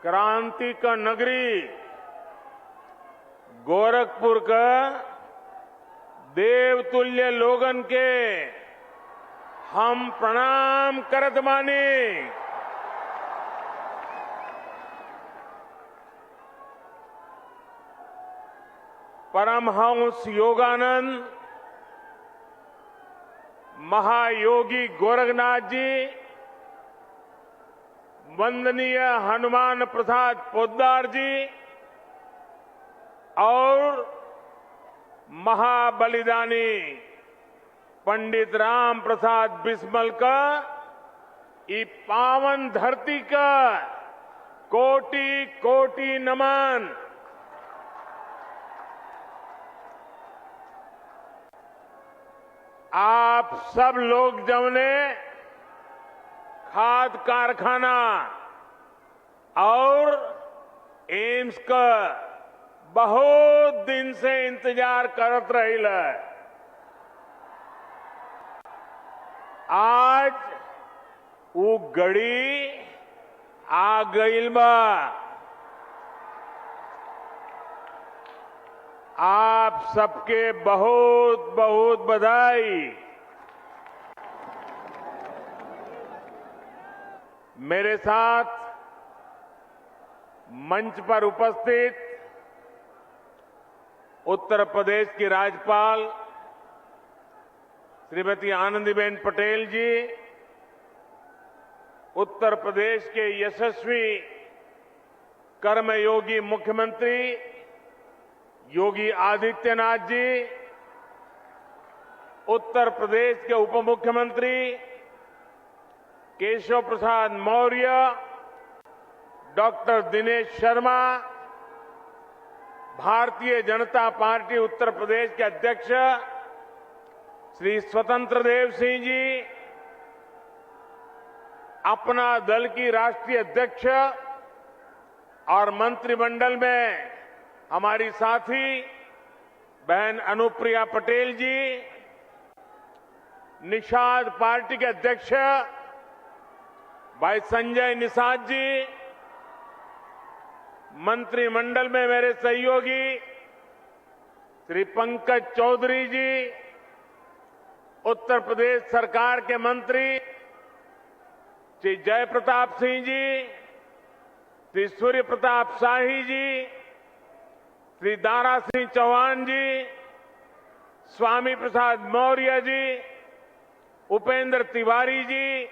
क्रांति का नगरी गोरखपुर का देवतुल्य लोगन के हम प्रणाम करत बानी। परमहंस योगानंद महायोगी गोरखनाथ जी, वंदनीय हनुमान प्रसाद पोद्दार जी और महाबलिदानी पंडित राम प्रसाद बिस्मल का ये पावन धरती का कोटि कोटि नमन। आप सब लोग जमने खाद कारखाना और एम्स का बहुत दिन से इंतजार करत रहिल। आज वो घड़ी आ गईल बा। आप सबके बहुत बहुत बधाई। मेरे साथ मंच पर उपस्थित उत्तर प्रदेश की राज्यपाल श्रीमती आनंदीबेन पटेल जी, उत्तर प्रदेश के यशस्वी कर्मयोगी मुख्यमंत्री योगी आदित्यनाथ जी, उत्तर प्रदेश के उप मुख्यमंत्री केशव प्रसाद मौर्य, डॉक्टर दिनेश शर्मा, भारतीय जनता पार्टी उत्तर प्रदेश के अध्यक्ष श्री स्वतंत्र देव सिंह जी, अपना दल की राष्ट्रीय अध्यक्ष और मंत्रिमंडल में हमारी साथी बहन अनुप्रिया पटेल जी, निषाद पार्टी के अध्यक्ष भाई संजय निषाद जी, मंत्रिमंडल में मेरे सहयोगी श्री पंकज चौधरी जी, उत्तर प्रदेश सरकार के मंत्री श्री जयप्रताप सिंह जी, श्री सूर्य प्रताप शाही जी, श्री दारा सिंह चौहान जी, स्वामी प्रसाद मौर्य जी, उपेंद्र तिवारी जी,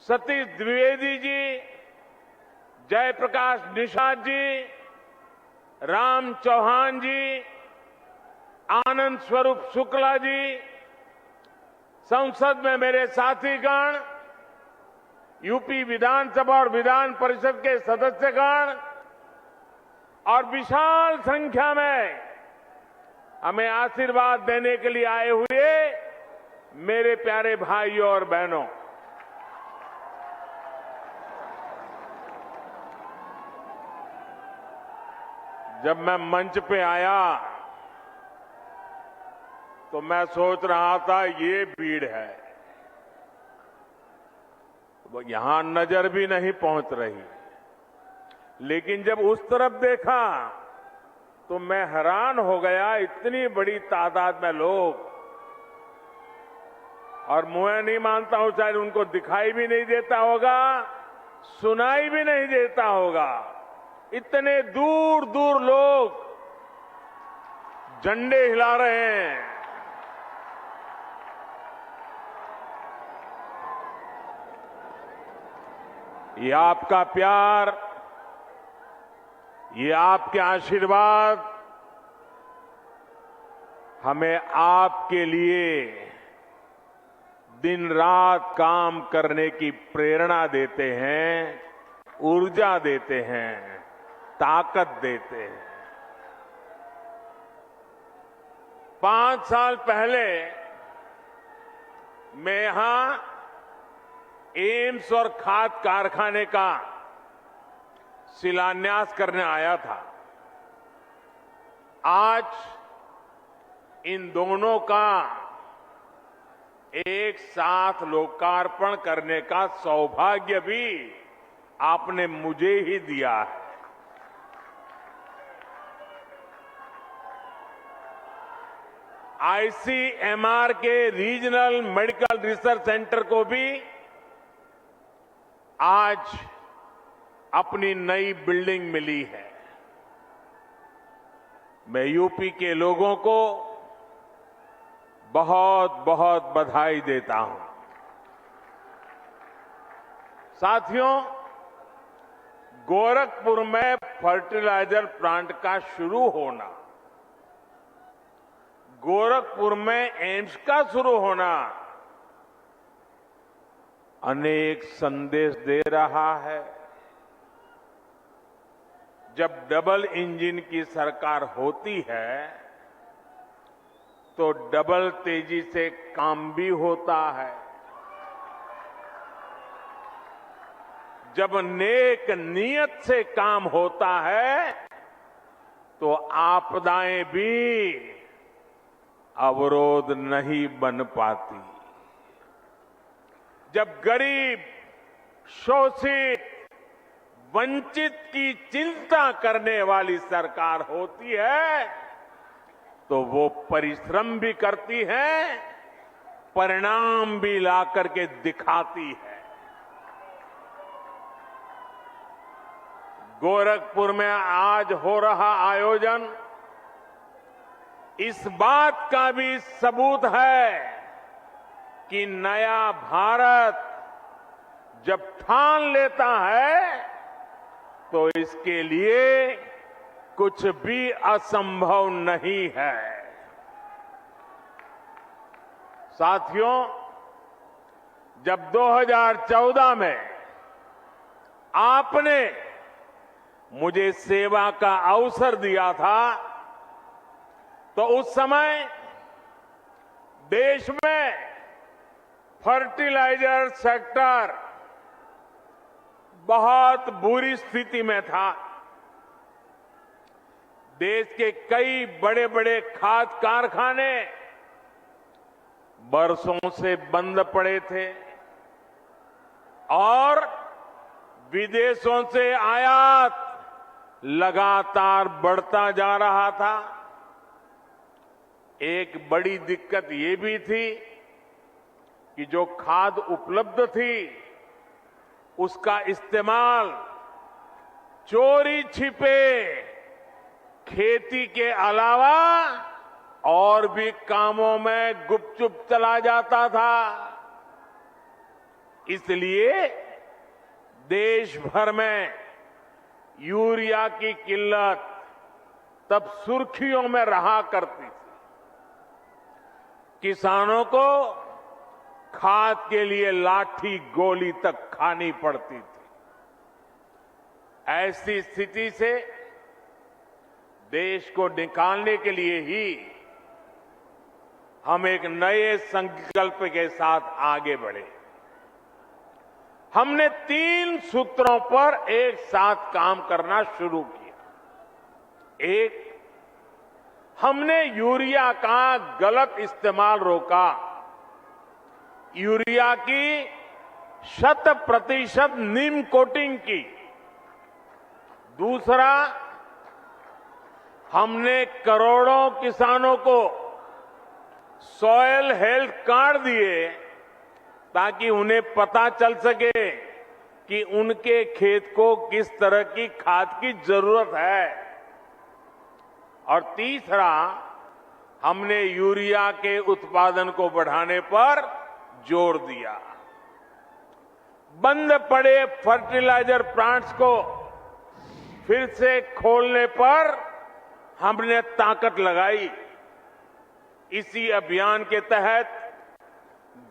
सतीश द्विवेदी जी, जयप्रकाश निषाद जी, राम चौहान जी, आनंद स्वरूप शुक्ला जी, संसद में मेरे साथीगण, यूपी विधानसभा और विधान परिषद के सदस्यगण और विशाल संख्या में हमें आशीर्वाद देने के लिए आए हुए मेरे प्यारे भाइयों और बहनों, जब मैं मंच पे आया तो मैं सोच रहा था ये भीड़ है, वो यहां नजर भी नहीं पहुंच रही। लेकिन जब उस तरफ देखा तो मैं हैरान हो गया, इतनी बड़ी तादाद में लोग, और मैं नहीं मानता हूं शायद उनको दिखाई भी नहीं देता होगा, सुनाई भी नहीं देता होगा। इतने दूर दूर लोग झंडे हिला रहे हैं। ये आपका प्यार, ये आपके आशीर्वाद हमें आपके लिए दिन रात काम करने की प्रेरणा देते हैं, ऊर्जा देते हैं, ताकत देते हैं। 5 साल पहले मैं यहां एम्स और खाद कारखाने का शिलान्यास करने आया था। आज इन दोनों का एक साथ लोकार्पण करने का सौभाग्य भी आपने मुझे ही दिया है। आईसीएमआर के रीजनल मेडिकल रिसर्च सेंटर को भी आज अपनी नई बिल्डिंग मिली है। मैं यूपी के लोगों को बहुत बहुत बधाई देता हूं। साथियों, गोरखपुर में फर्टिलाइजर प्लांट का शुरू होना, गोरखपुर में एम्स का शुरू होना अनेक संदेश दे रहा है। जब डबल इंजन की सरकार होती है तो डबल तेजी से काम भी होता है। जब नेक नियत से काम होता है तो आपदाएं भी अवरोध नहीं बन पाती। जब गरीब, शोषित, वंचित की चिंता करने वाली सरकार होती है तो वो परिश्रम भी करती है, परिणाम भी ला करके दिखाती है। गोरखपुर में आज हो रहा आयोजन इस बात का भी सबूत है कि नया भारत जब ठान लेता है तो इसके लिए कुछ भी असंभव नहीं है। साथियों, जब 2014 में आपने मुझे सेवा का अवसर दिया था तो उस समय देश में फर्टिलाइजर सेक्टर बहुत बुरी स्थिति में था। देश के कई बड़े बड़े खाद कारखाने बरसों से बंद पड़े थे और विदेशों से आयात लगातार बढ़ता जा रहा था। एक बड़ी दिक्कत ये भी थी कि जो खाद उपलब्ध थी उसका इस्तेमाल चोरी छिपे खेती के अलावा और भी कामों में गुपचुप चला जाता था। इसलिए देश भर में यूरिया की किल्लत तब सुर्खियों में रहा करती थी। किसानों को खाद के लिए लाठी गोली तक खानी पड़ती थी। ऐसी स्थिति से देश को निकालने के लिए ही हम एक नए संकल्प के साथ आगे बढ़े। हमने 3 सूत्रों पर एक साथ काम करना शुरू किया। एक, हमने यूरिया का गलत इस्तेमाल रोका। यूरिया की 100% नीम कोटिंग की। दूसरा, हमने करोड़ों किसानों को सॉयल हेल्थ कार्ड दिए ताकि उन्हें पता चल सके कि उनके खेत को किस तरह की खाद की जरूरत है। और तीसरा, हमने यूरिया के उत्पादन को बढ़ाने पर जोर दिया। बंद पड़े फर्टिलाइजर प्लांट्स को फिर से खोलने पर हमने ताकत लगाई। इसी अभियान के तहत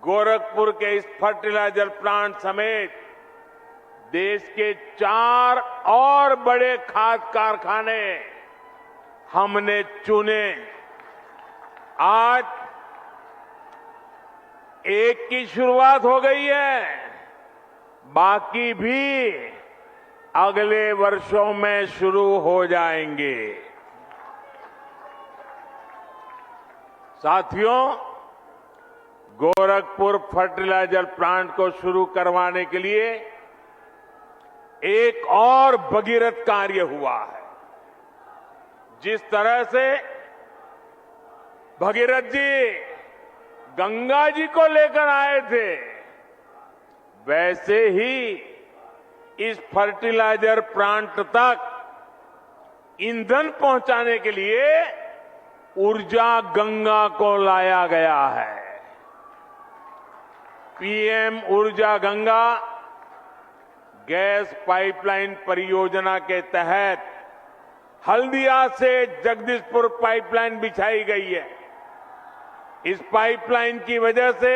गोरखपुर के इस फर्टिलाइजर प्लांट समेत देश के 4 और बड़े खाद कारखाने हमने चुने। आज एक की शुरुआत हो गई है, बाकी भी अगले वर्षों में शुरू हो जाएंगे। साथियों, गोरखपुर फर्टिलाइजर प्लांट को शुरू करवाने के लिए एक और भगीरथ कार्य हुआ है। जिस तरह से भगीरथ जी गंगा जी को लेकर आए थे, वैसे ही इस फर्टिलाइजर प्लांट तक ईंधन पहुंचाने के लिए ऊर्जा गंगा को लाया गया है। पीएम ऊर्जा गंगा गैस पाइपलाइन परियोजना के तहत हल्दिया से जगदीशपुर पाइपलाइन बिछाई गई है। इस पाइपलाइन की वजह से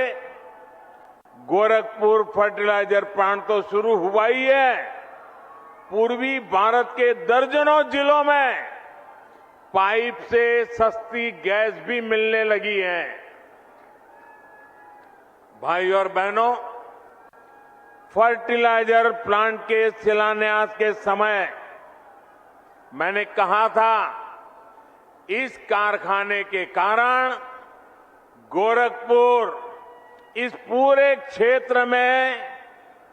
गोरखपुर फर्टिलाइजर प्लांट तो शुरू हुआ ही है, पूर्वी भारत के दर्जनों जिलों में पाइप से सस्ती गैस भी मिलने लगी है। भाई और बहनों, फर्टिलाइजर प्लांट के शिलान्यास के समय मैंने कहा था, इस कारखाने के कारण गोरखपुर इस पूरे क्षेत्र में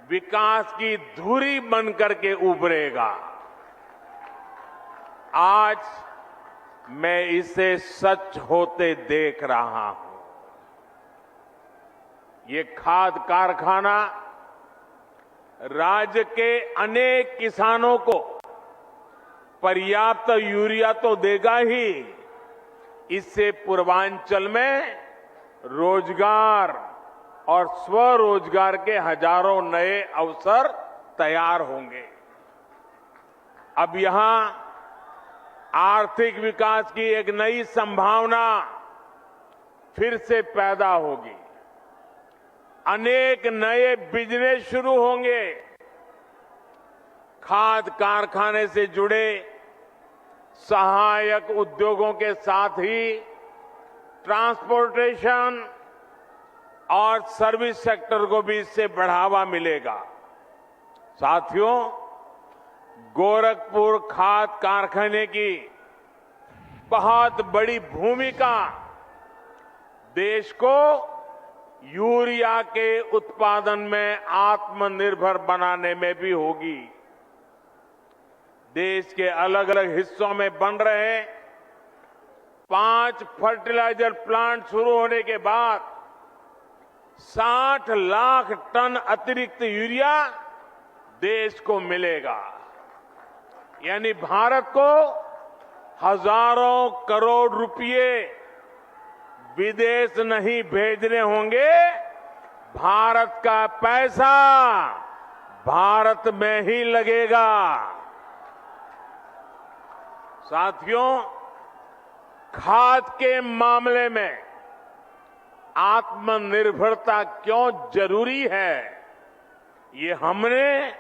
विकास की धुरी बनकर के उभरेगा। आज मैं इसे सच होते देख रहा हूं। ये खाद कारखाना राज्य के अनेक किसानों को पर्याप्त यूरिया तो देगा ही, इससे पूर्वांचल में रोजगार और स्वरोजगार के हजारों नए अवसर तैयार होंगे। अब यहां आर्थिक विकास की एक नई संभावना फिर से पैदा होगी। अनेक नए बिजनेस शुरू होंगे। खाद कारखाने से जुड़े सहायक उद्योगों के साथ ही ट्रांसपोर्टेशन और सर्विस सेक्टर को भी इससे बढ़ावा मिलेगा। साथियों, गोरखपुर खाद कारखाने की बहुत बड़ी भूमिका देश को यूरिया के उत्पादन में आत्मनिर्भर बनाने में भी होगी। देश के अलग अलग हिस्सों में बन रहे 5 फर्टिलाइजर प्लांट शुरू होने के बाद 60 लाख टन अतिरिक्त यूरिया देश को मिलेगा। यानी भारत को हजारों करोड़ रुपए विदेश नहीं भेजने होंगे, भारत का पैसा भारत में ही लगेगा। साथियों, खाद के मामले में आत्मनिर्भरता क्यों जरूरी है, ये हमने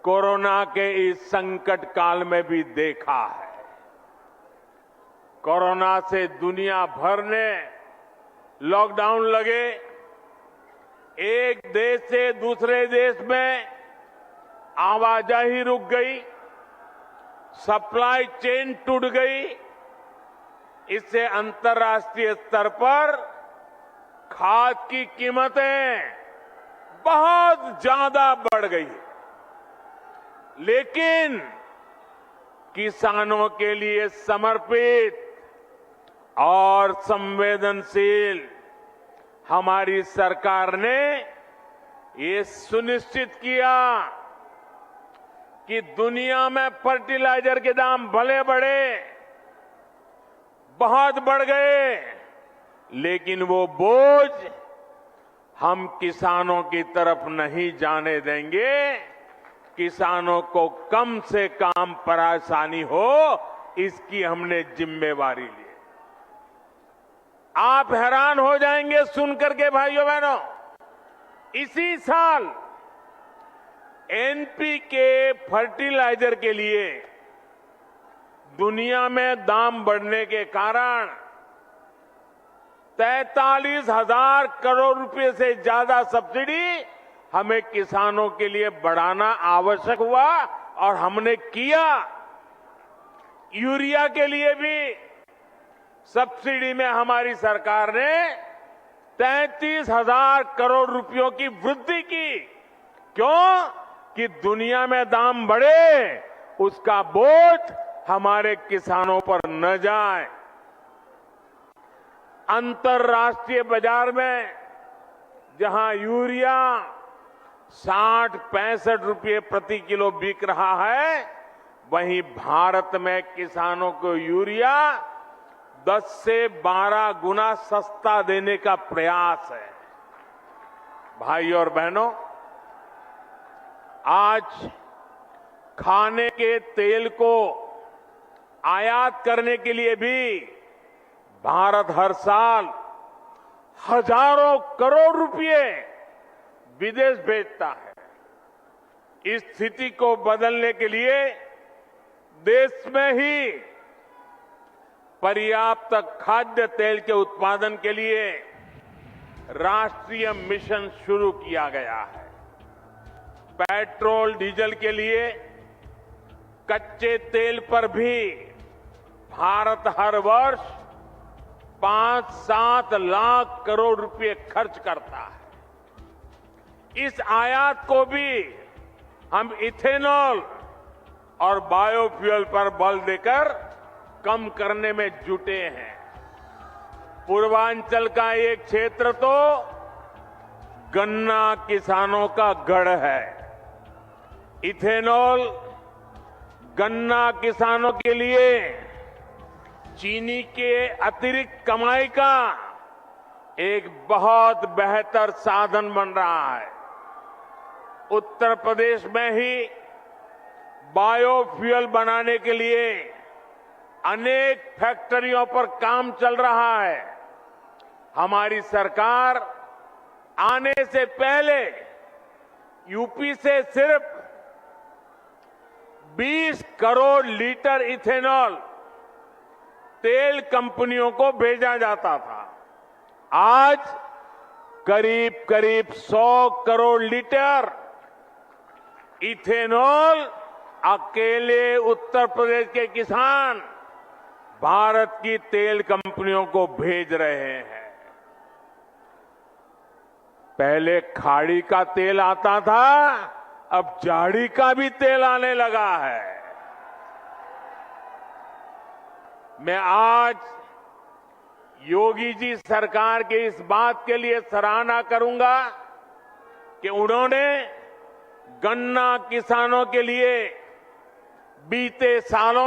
कोरोना के इस संकट काल में भी देखा है। कोरोना से दुनिया भर ने लॉकडाउन लगे, एक देश से दूसरे देश में आवाजाही रुक गई, सप्लाई चेन टूट गई। इससे अंतर्राष्ट्रीय स्तर पर खाद की कीमतें बहुत ज्यादा बढ़ गई। लेकिन किसानों के लिए समर्पित और संवेदनशील हमारी सरकार ने ये सुनिश्चित किया कि दुनिया में फर्टिलाइजर के दाम भले बढ़े, बहुत बढ़ गए, लेकिन वो बोझ हम किसानों की तरफ नहीं जाने देंगे। किसानों को कम से कम परेशानी हो, इसकी हमने जिम्मेवारी ली। आप हैरान हो जाएंगे सुनकर के भाइयों बहनों, इसी साल एनपीके फर्टिलाइजर के लिए दुनिया में दाम बढ़ने के कारण 43,000 करोड़ रुपए से ज्यादा सब्सिडी हमें किसानों के लिए बढ़ाना आवश्यक हुआ और हमने किया। यूरिया के लिए भी सब्सिडी में हमारी सरकार ने 33,000 करोड़ रुपयों की वृद्धि की। क्यों? कि दुनिया में दाम बढ़े, उसका बोझ हमारे किसानों पर न जाए। अंतर्राष्ट्रीय बाजार में जहां यूरिया 60-65 रुपये प्रति किलो बिक रहा है, वहीं भारत में किसानों को यूरिया 10 से 12 गुना सस्ता देने का प्रयास है। भाई और बहनों, आज खाने के तेल को आयात करने के लिए भी भारत हर साल हजारों करोड़ रुपए विदेश भेजता है। इस स्थिति को बदलने के लिए देश में ही पर्याप्त खाद्य तेल के उत्पादन के लिए राष्ट्रीय मिशन शुरू किया गया है। पेट्रोल डीजल के लिए कच्चे तेल पर भी भारत हर वर्ष 5-7 लाख करोड़ रुपए खर्च करता है। इस आयात को भी हम इथेनॉल और बायोफ्यूल पर बल देकर कम करने में जुटे हैं। पूर्वांचल का एक क्षेत्र तो गन्ना किसानों का गढ़ है। इथेनॉल गन्ना किसानों के लिए चीनी के अतिरिक्त कमाई का एक बहुत बेहतर साधन बन रहा है। उत्तर प्रदेश में ही बायोफ्यूल बनाने के लिए अनेक फैक्ट्रियों पर काम चल रहा है। हमारी सरकार आने से पहले यूपी से सिर्फ 20 करोड़ लीटर इथेनॉल तेल कंपनियों को भेजा जाता था। आज करीब करीब 100 करोड़ लीटर इथेनॉल अकेले उत्तर प्रदेश के किसान भारत की तेल कंपनियों को भेज रहे हैं। पहले खाड़ी का तेल आता था, अब झाड़ी का भी तेल आने लगा है। मैं आज योगी जी सरकार के इस बात के लिए सराहना करूंगा कि उन्होंने गन्ना किसानों के लिए बीते सालों